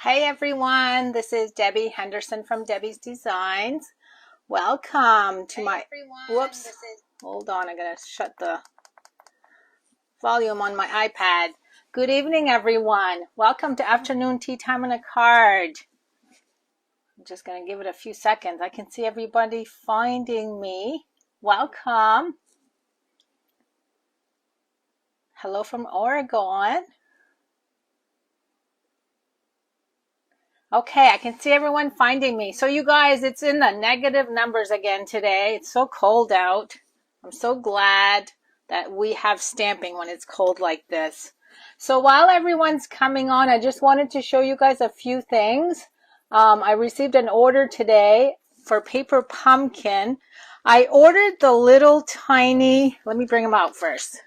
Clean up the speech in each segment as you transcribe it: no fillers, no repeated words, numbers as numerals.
Hey everyone, this is Debbie Henderson from Debbie's Designs. Welcome to whoops, hold on, I'm going to shut the volume on my iPad. Good evening everyone. Welcome to Afternoon Tea Time on a Card. I'm just going to give it a few seconds. I can see everybody finding me. Welcome. Hello from Oregon. Okay, I can see everyone finding me. So you guys, it's in the negative numbers again today. It's so cold out. I'm so glad that we have stamping when it's cold like this. So while everyone's coming on, I just wanted to show you guys a few things. I received an order today for paper pumpkin. I ordered the little tiny, let me bring them out first.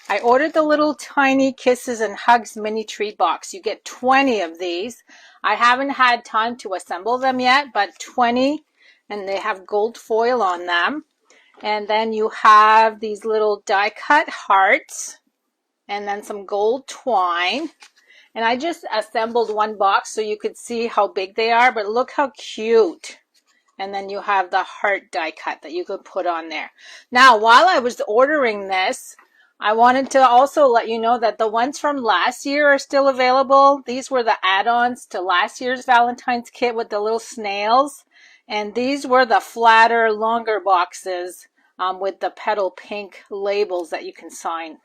I ordered the little tiny Kisses and Hugs mini tree box. You get 20 of these. I haven't had time to assemble them yet, but 20, and they have gold foil on them. And then you have these little die cut hearts and then some gold twine. And I just assembled one box so you could see how big they are, but look how cute. And then you have the heart die cut that you could put on there. Now, while I was ordering this, I wanted to also let you know that the ones from last year are still available. These were the add-ons to last year's Valentine's kit with the little snails. And these were the flatter, longer boxes with the petal pink labels that you can stamp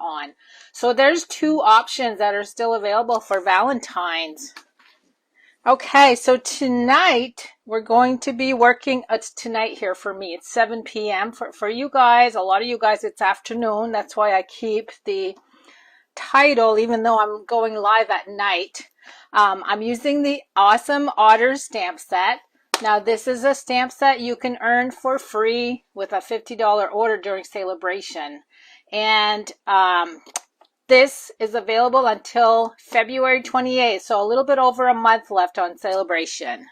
on. So there's two options that are still available for Valentine's. Okay, so tonight we're going to be working, it's tonight here for me, it's 7 p.m. For you guys, a lot of you guys it's afternoon, that's why I keep the title even though I'm going live at night. I'm using the awesome Otters stamp set. Now this is a stamp set you can earn for free with a $50 order during celebration. And this is available until February 28th, so a little bit over a month left on celebration.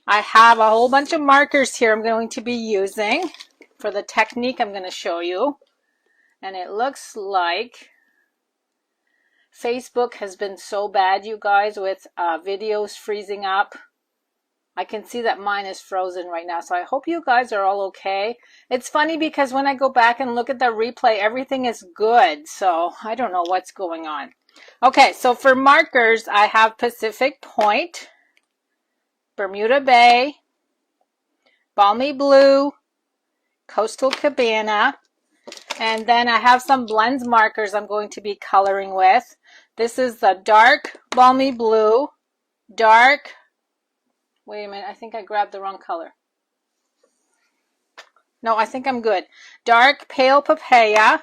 I have a whole bunch of markers here I'm going to be using for the technique I'm going to show you. And it looks like Facebook has been so bad, you guys, with videos freezing up. I can see that mine is frozen right now, so I hope you guys are all okay. It's funny because when I go back and look at the replay, everything is good, so I don't know what's going on. Okay, so for markers, I have Pacific Point, Bermuda Bay, Balmy Blue, Coastal Cabana, and then I have some blends markers I'm going to be coloring with. This is the dark Balmy Blue, dark, wait a minute, I think I grabbed the wrong color. No, I think I'm good. Dark Pale Papaya,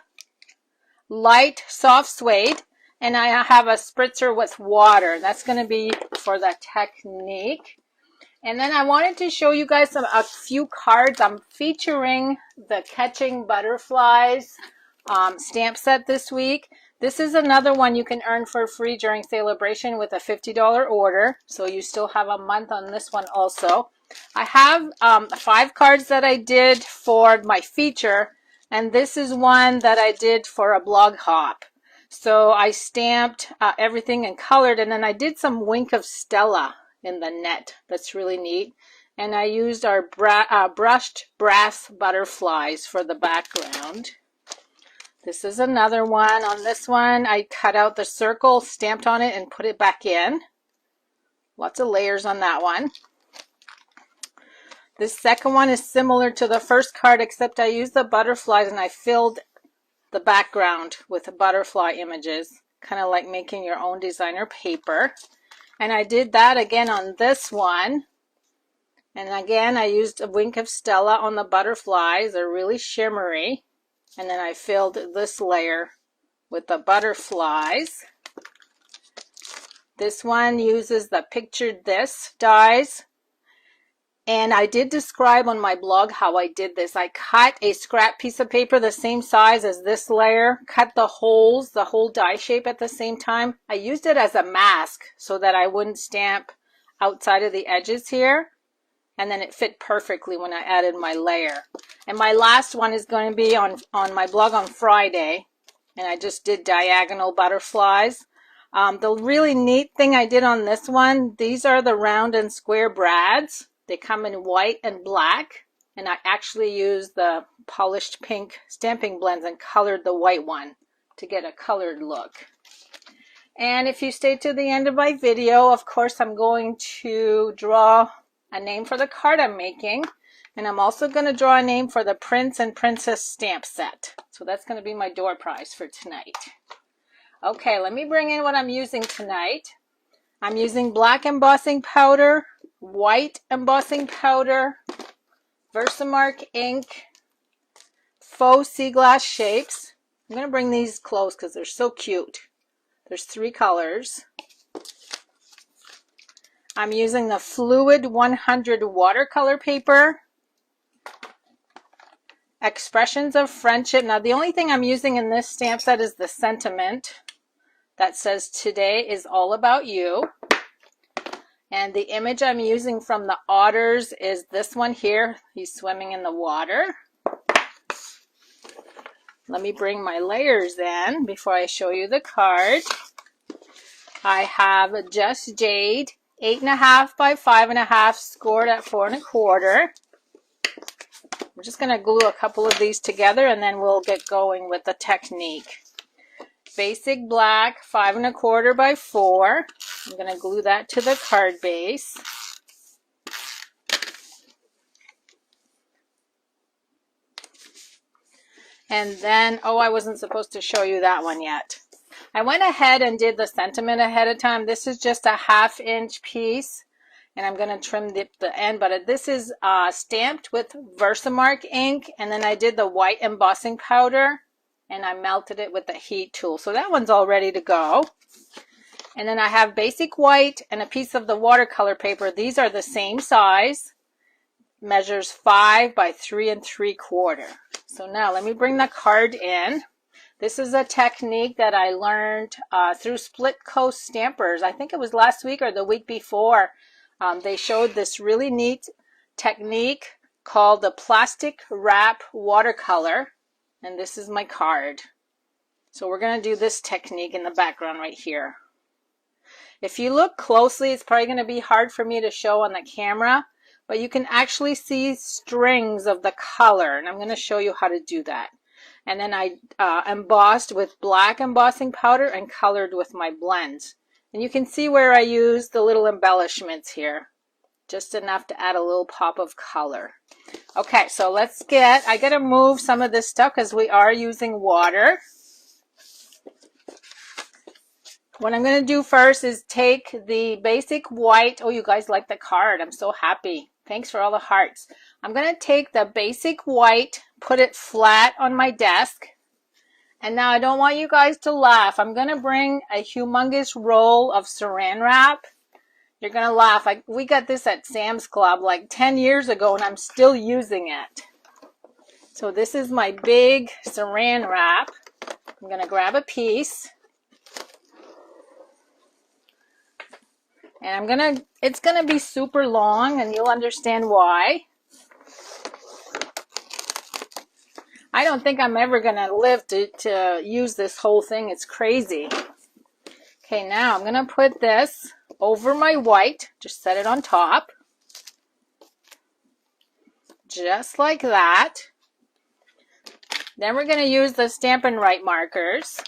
light Soft Suede, and I have a spritzer with water. That's going to be for the technique. And then I wanted to show you guys a few cards. I'm featuring the Catching Butterflies stamp set this week. This is another one you can earn for free during celebration with a $50 order. So you still have a month on this one also. I have 5 cards that I did for my feature, and this is one that I did for a blog hop. So I stamped everything and colored, and then I did some Wink of Stella in the net. That's really neat. And I used our brushed brass butterflies for the background. This is another one. On this one, I cut out the circle, stamped on it, and put it back in. Lots of layers on that one. This second one is similar to the first card, except I used the butterflies and I filled the background with the butterfly images, kind of like making your own designer paper. And I did that again on this one. And again, I used a Wink of Stella on the butterflies. They're really shimmery. And then I filled this layer with the butterflies. This one uses the Pictured This dies. And I did describe on my blog how I did this. I cut a scrap piece of paper the same size as this layer, cut the holes, the whole die shape at the same time. I used it as a mask so that I wouldn't stamp outside of the edges here. And then it fit perfectly when I added my layer. And my last one is going to be on my blog on Friday. And I just did diagonal butterflies. The really neat thing I did on this one, these are the round and square brads. They come in white and black, and I actually used the polished pink stamping blends and colored the white one to get a colored look. And if you stay to the end of my video, of course, I'm going to draw a name for the card I'm making. And I'm also going to draw a name for the Prince and Princess stamp set. So that's going to be my door prize for tonight. Okay, let me bring in what I'm using tonight. I'm using black embossing powder, white embossing powder, Versamark ink, faux sea glass shapes. I'm going to bring these close because they're so cute. There's 3 colors. I'm using the Fluid 100 watercolor paper. Expressions of Friendship. Now the only thing I'm using in this stamp set is the sentiment that says today is all about you. And the image I'm using from the Otters is this one here. He's swimming in the water. Let me bring my layers in before I show you the card. I have Just Jade 8.5 by 5.5 scored at 4 1/4. I'm just going to glue a couple of these together and then we'll get going with the technique. Basic Black 5 1/4 by 4. I'm going to glue that to the card base. And then, oh, I wasn't supposed to show you that one yet. I went ahead and did the sentiment ahead of time. This is just a 1/2 inch piece. And I'm going to trim the end, but this is stamped with Versamark ink, and then I did the white embossing powder, and I melted it with the heat tool. So that one's all ready to go. And then I have basic white and a piece of the watercolor paper. These are the same size, measures 5 by 3 3/4. So now let me bring the card in. This is a technique that I learned through Split Coast Stampers. I think it was last week or the week before. They showed this really neat technique called the plastic wrap watercolor, and this is my card. So we're going to do this technique in the background right here. If you look closely, it's probably going to be hard for me to show on the camera, but you can actually see strings of the color, and I'm going to show you how to do that. And then I embossed with black embossing powder and colored with my blends. And you can see where I use the little embellishments here. Just enough to add a little pop of color. Okay, so I got to move some of this stuff because we are using water. What I'm going to do first is take the basic white. Oh, you guys like the card. I'm so happy. Thanks for all the hearts. I'm going to take the basic white, put it flat on my desk. And now I don't want you guys to laugh. I'm going to bring a humongous roll of saran wrap. You're going to laugh. We got this at Sam's Club like 10 years ago and I'm still using it. So this is my big saran wrap. I'm going to grab a piece. And it's going to be super long and you'll understand why. I don't think I'm ever going to live to use this whole thing. It's crazy. Okay, now I'm going to put this over my white. Just set it on top. Just like that. Then we're going to use the Stampin' Right markers.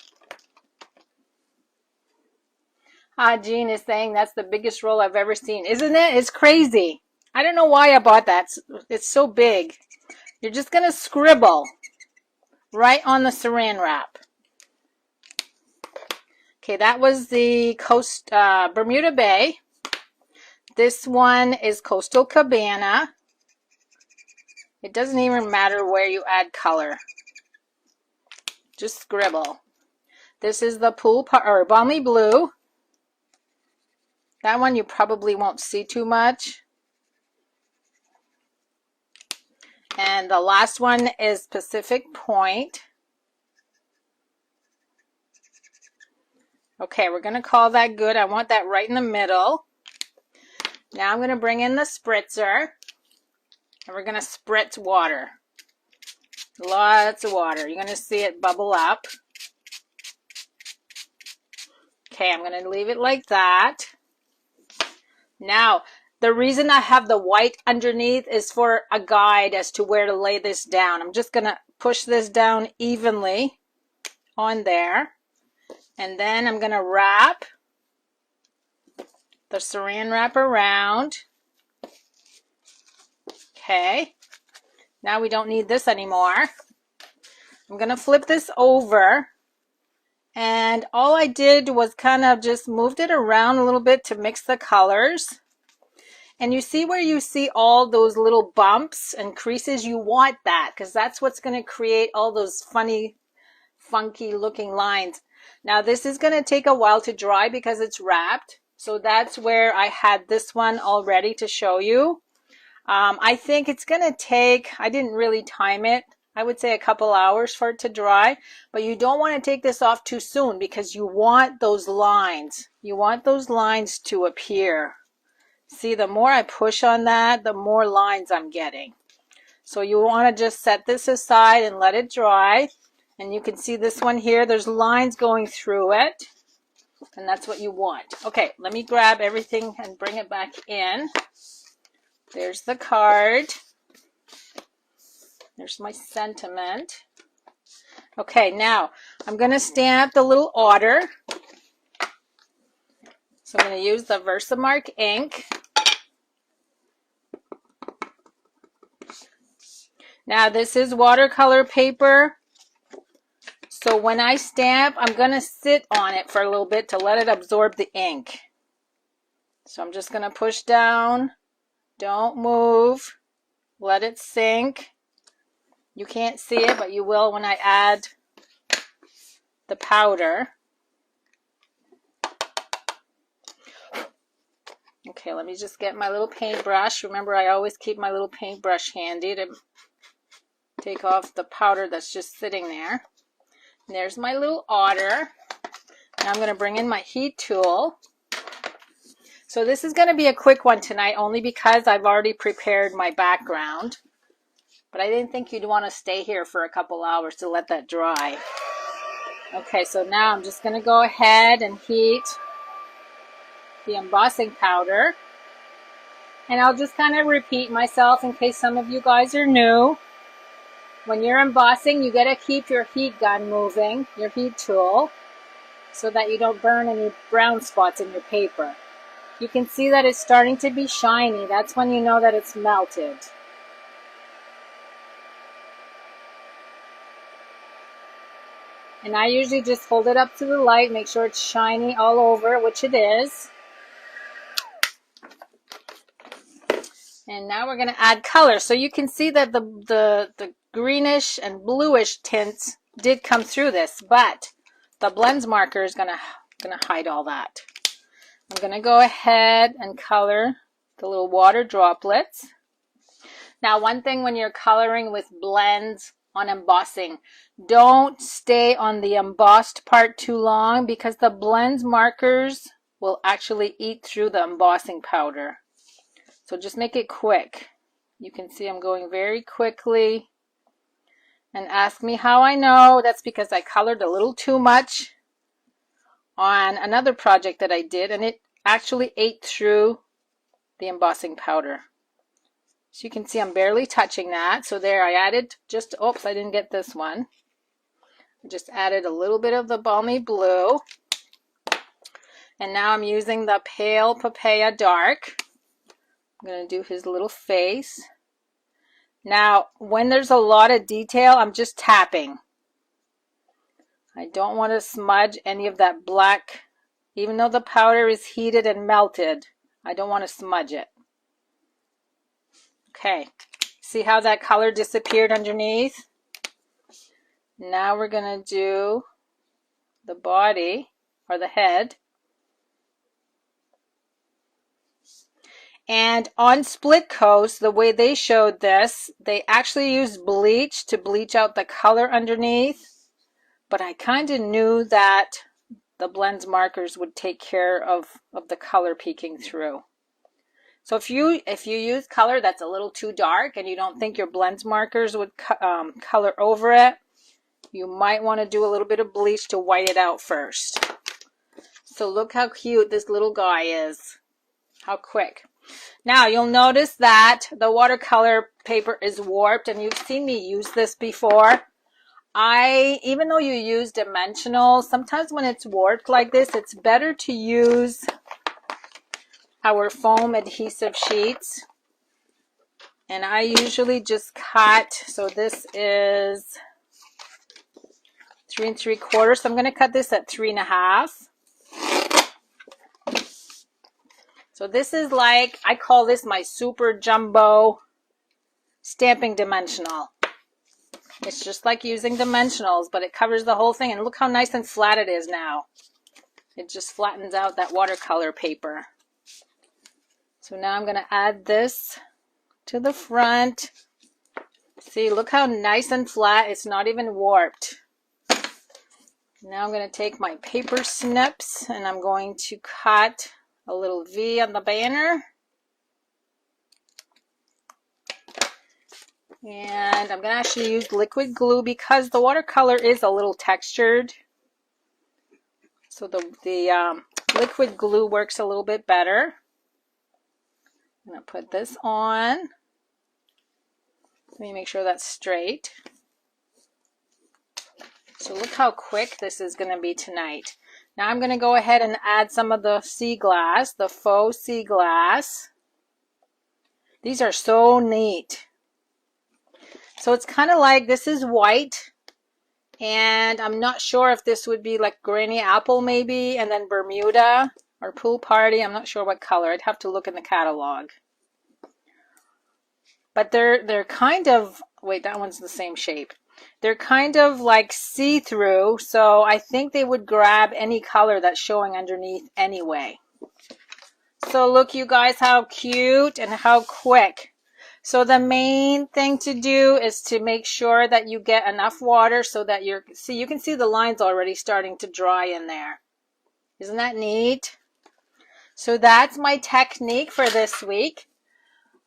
Jean is saying that's the biggest roll I've ever seen. Isn't it? It's crazy. I don't know why I bought that. It's so big. You're just going to scribble right on the saran wrap. Okay, that was the Bermuda Bay. This one is Coastal Cabana. It doesn't even matter where you add color. Just scribble. This is the Balmy Blue. That one you probably won't see too much. And the last one is Pacific Point. Okay, we're going to call that good. I want that right in the middle. Now I'm going to bring in the spritzer. And we're going to spritz water. Lots of water. You're going to see it bubble up. Okay, I'm going to leave it like that. Now, the reason I have the white underneath is for a guide as to where to lay this down. I'm just going to push this down evenly on there. And then I'm going to wrap the saran wrap around. Okay, now we don't need this anymore. I'm going to flip this over. And all I did was kind of just moved it around a little bit to mix the colors. And you see where you see all those little bumps and creases? You want that because that's what's going to create all those funny, funky looking lines. Now this is going to take a while to dry because it's wrapped. So that's where I had this one all ready to show you. I think it's going to take, I didn't really time it. I would say a couple hours for it to dry, but you don't want to take this off too soon because you want those lines. You want those lines to appear. See, the more I push on that, the more lines I'm getting. So you want to just set this aside and let it dry. And you can see this one here, there's lines going through it. And that's what you want. Okay, let me grab everything and bring it back in. There's the card. There's my sentiment. Okay, now I'm going to stamp the little otter. So I'm going to use the Versamark ink. Now this is watercolor paper. So when I stamp, I'm going to sit on it for a little bit to let it absorb the ink. So I'm just going to push down. Don't move. Let it sink. You can't see it, but you will when I add the powder. Okay, let me just get my little paintbrush. Remember, I always keep my little paintbrush handy to take off the powder that's just sitting there. And there's my little otter. Now I'm going to bring in my heat tool. So this is going to be a quick one tonight only because I've already prepared my background. But I didn't think you'd want to stay here for a couple hours to let that dry. Okay, so now I'm just going to go ahead and heat the embossing powder. And I'll just kind of repeat myself in case some of you guys are new. When you're embossing, you got to keep your heat gun moving, your heat tool, so that you don't burn any brown spots in your paper. You can see that it's starting to be shiny. That's when you know that it's melted. And I usually just hold it up to the light, make sure it's shiny all over, which it is. And now we're going to add color. So you can see that the greenish and bluish tints did come through this, but the blends marker is going to hide all that. I'm going to go ahead and color the little water droplets. Now, one thing when you're coloring with blends on embossing, don't stay on the embossed part too long because the blends markers will actually eat through the embossing powder. So just make it quick. You can see I'm going very quickly. And ask me how I know. That's because I colored a little too much on another project that I did, and it actually ate through the embossing powder. So you can see I'm barely touching that. So there I added just, oops, I didn't get this one. I just added a little bit of the balmy blue. And now I'm using the pale papaya dark. I'm going to do his little face. Now, when there's a lot of detail, I'm just tapping. I don't want to smudge any of that black. Even though the powder is heated and melted, I don't want to smudge it. Okay, see how that color disappeared underneath? Now we're going to do the body or the head. And on Split Coast, the way they showed this, they actually used bleach to bleach out the color underneath. But I kind of knew that the blends markers would take care of the color peeking through. So if you use color that's a little too dark and you don't think your blends markers would color over it, you might want to do a little bit of bleach to white it out first. So look how cute this little guy is. How quick. Now you'll notice that the watercolor paper is warped, and you've seen me use this before. Even though you use dimensional, sometimes when it's warped like this, it's better to use our foam adhesive sheets. And I usually just cut, so this is 3 3/4. So I'm going to cut this at 3 1/2. So this is like, I call this my super jumbo stamping dimensional. It's just like using dimensionals, but it covers the whole thing. And look how nice and flat it is now. It just flattens out that watercolor paper. So now I'm going to add this to the front. See, look how nice and flat. It's not even warped. Now I'm going to take my paper snips and I'm going to cut a little V on the banner. And I'm going to actually use liquid glue because the watercolor is a little textured. So the liquid glue works a little bit better. I'm going to put this on. Let me make sure that's straight. So look how quick this is going to be tonight. Now I'm going to go ahead and add some of the sea glass, the faux sea glass. These are so neat. So it's kind of like, this is white, and I'm not sure if this would be like granny apple maybe, and then Bermuda or pool party. I'm not sure what color. I'd have to look in the catalog. But they're kind of, wait, that one's the same shape. They're kind of like see-through, so I think they would grab any color that's showing underneath anyway. So look, you guys, how cute and how quick. So the main thing to do is to make sure that you get enough water so that you can see the lines already starting to dry in there. Isn't that neat? So that's my technique for this week.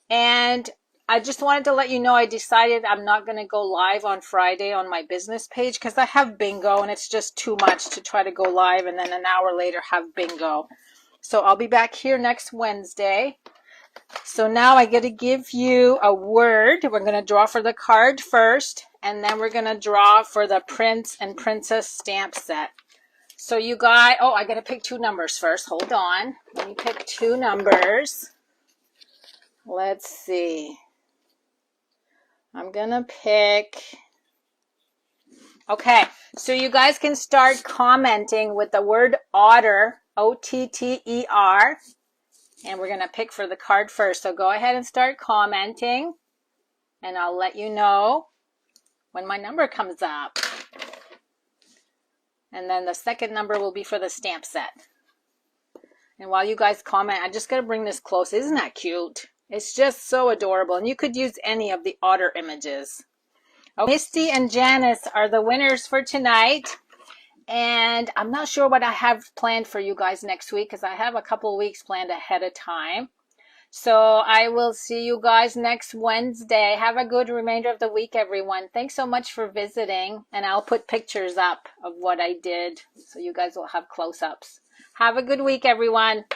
And I just wanted to let you know I decided I'm not going to go live on Friday on my business page because I have bingo and it's just too much to try to go live and then an hour later have bingo. So I'll be back here next Wednesday. So now I get to give you a word. We're going to draw for the card first, and then we're going to draw for the Prince and Princess stamp set. So you guys, oh, I got to pick 2 numbers first. Hold on. Let me pick 2 numbers. Let's see. I'm going to pick, okay, so you guys can start commenting with the word otter, O-T-T-E-R. And we're going to pick for the card first. So go ahead and start commenting. And I'll let you know when my number comes up. And then the second number will be for the stamp set. And while you guys comment, I just got to bring this close. Isn't that cute? It's just so adorable. And you could use any of the otter images. Okay. Misty and Janice are the winners for tonight. And I'm not sure what I have planned for you guys next week because I have a couple of weeks planned ahead of time. So I will see you guys next Wednesday. Have a good remainder of the week, everyone. Thanks so much for visiting. And I'll put pictures up of what I did so you guys will have close-ups. Have a good week, everyone.